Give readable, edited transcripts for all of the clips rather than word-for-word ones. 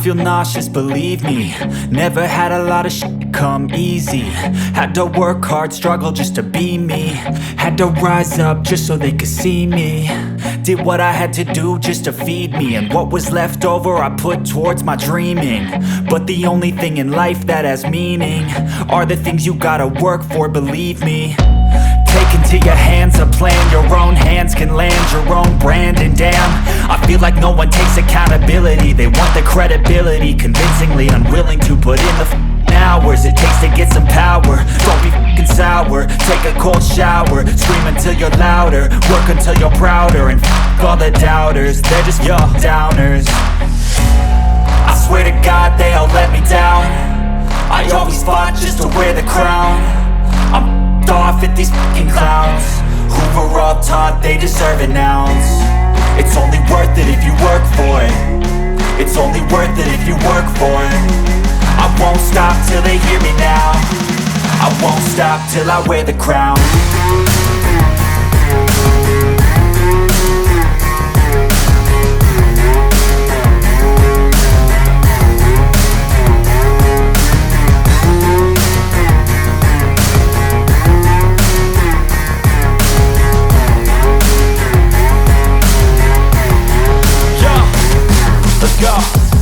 feel nauseous, believe me. Never had a lot of shit come easy. Had to work hard, struggle just to be me. Had to rise up just so they could see me. Did what I had to do just to feed me, and what was left over I put towards my dreaming. But the only thing in life that has meaning are the things you gotta work for, believe me. Take into your hands a plan, your own hands can land your own brand. And damn, I feel like no one takes accountability. They want the credibility, convincingly unwilling to put in the hours it takes to get some power. Don't be f***ing sour, take a cold shower. Scream until you're louder, work until you're prouder. And f*** all the doubters, they're just your downers. I swear to God they all let me down. I always fought just to wear the crown. I'm off at these fucking clowns who were all taught they deserve an ounce. It's only worth it if you work for it. It's only worth it if you work for it. I won't stop till they hear me now. I won't stop till I wear the crown.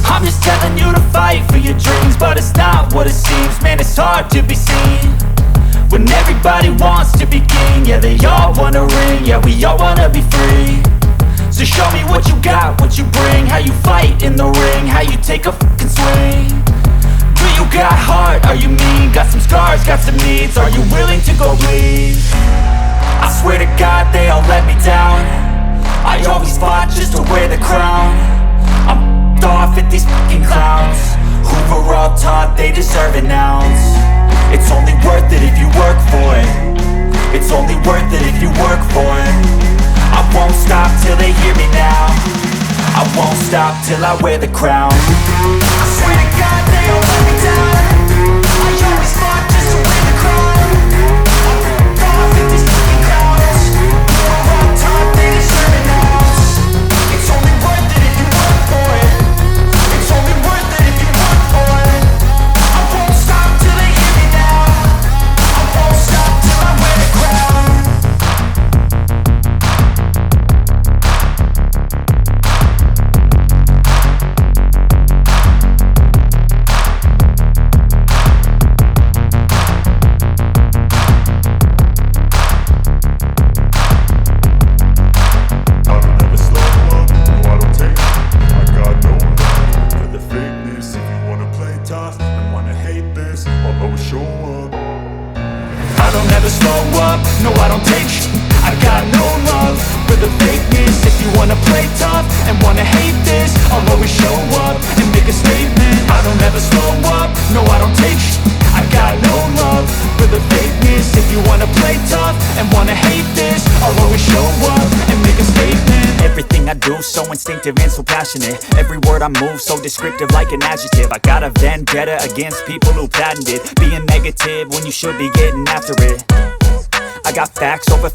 I'm just telling you to fight for your dreams, but it's not what it seems. Man, it's hard to be seen when everybody wants to be king. Yeah, they all wanna ring, yeah, we all wanna be free. So show me what you got, what you bring, how you fight in the ring, how you take a fucking swing. Do you got heart, are you mean? Got some scars, got some needs, are you willing to go bleed? I swear to God they all let me down. I always fought just to wear the crown. I'm off at these fucking clowns who were all taught they deserve an ounce. It's only worth it if you work for it. It's only worth it if you work for it. I won't stop till they hear me now. I won't stop till I wear the crown. I swear to God they all let me down. I always fought just to wear the crown. I'm off at these fucking clowns who were all taught they deserve an ounce. It's only worth it if you work for it. It's only worth it if you work for it. I won't stop till they hear me now. I won't stop till I wear the crown. So instinctive and so passionate. Every word I move so descriptive like an adjective. I got a vendetta against people who patented being negative when you should be getting after it. I got facts over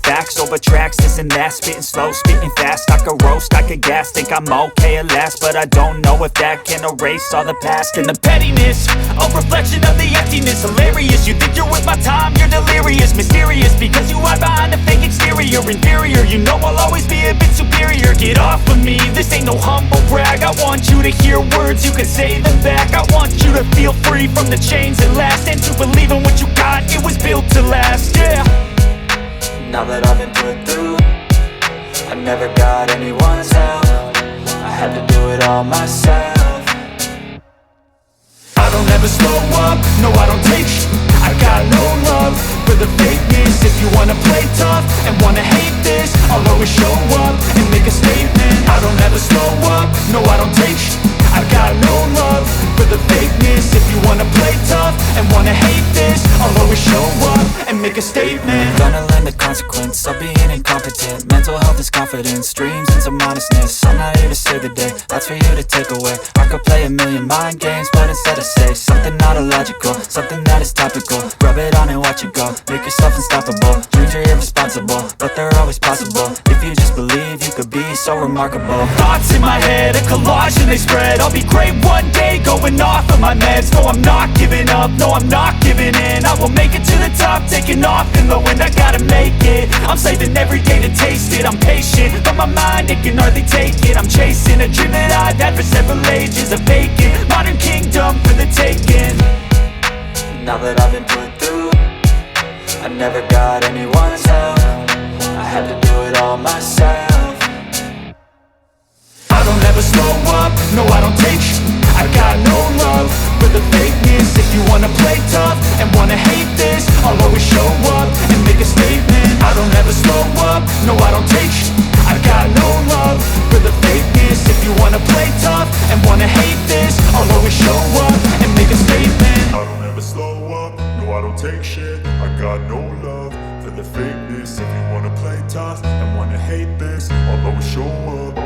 tracks, this and that. Spitting slow, spitting fast. I could roast, I could gas. Think I'm okay at last, but I don't know if that can erase all the past. And the pettiness, a reflection of the emptiness. Hilarious, you think you're with my time, you're delirious. Mysterious, because you hide behind a fake exterior. Inferior, you know I'll always be a bit superior. Get off of me, this ain't no humble brag. I want you to hear words, you can say them back. I want you to feel free from the chains that last, and to believe in what you got, it was built to last, yeah. Now that I've been put through, I never got anyone's help. I had to do it all myself. I don't ever slow up, no I don't take sh**. I got no love for the fakeness. If you wanna play tough and wanna hate this, I'll always show up and make a statement. I don't ever slow up, no I don't take sh**. I got no love for the fakeness. If you wanna play tough and wanna hate this, I'll always show up and make a statement. Gonna learn the consequence of being incompetent. Mental health is confidence, dreams and some honestness. I'm not here to save the day, that's for you to take away. I could play a million mind games, but instead I say something not illogical, something that is topical. Rub it on and watch it go, make yourself unstoppable. Dreams are irresponsible, but they're always possible. If you just believe, you could be so remarkable. Thoughts in my head, a collage and they spread. I'll be great one day, going off of my meds. No, I'm not giving up, no, I'm not giving in. I will make it to the top, taking off in the wind. I gotta make it, I'm saving every day to taste it. I'm patient, but my mind, it can hardly take it. I'm chasing a dream that I've had for several ages. A vacant, modern kingdom for the taking. Now that I've been put through, I never got anyone's help. I had to do it all myself. I don't ever slow up, no I don't take sh**. I got no love for the fakeness. If you wanna play tough and wanna hate this, I'll always show up and make a statement. I don't ever slow up, no I don't take sh**. I got no love for the fakeness. If you wanna play tough and wanna hate this, I'll always show up and make a statement. I don't ever slow up, no I don't take shit. I got no love for the fakeness. If you wanna play tough and wanna hate this, I'll always show up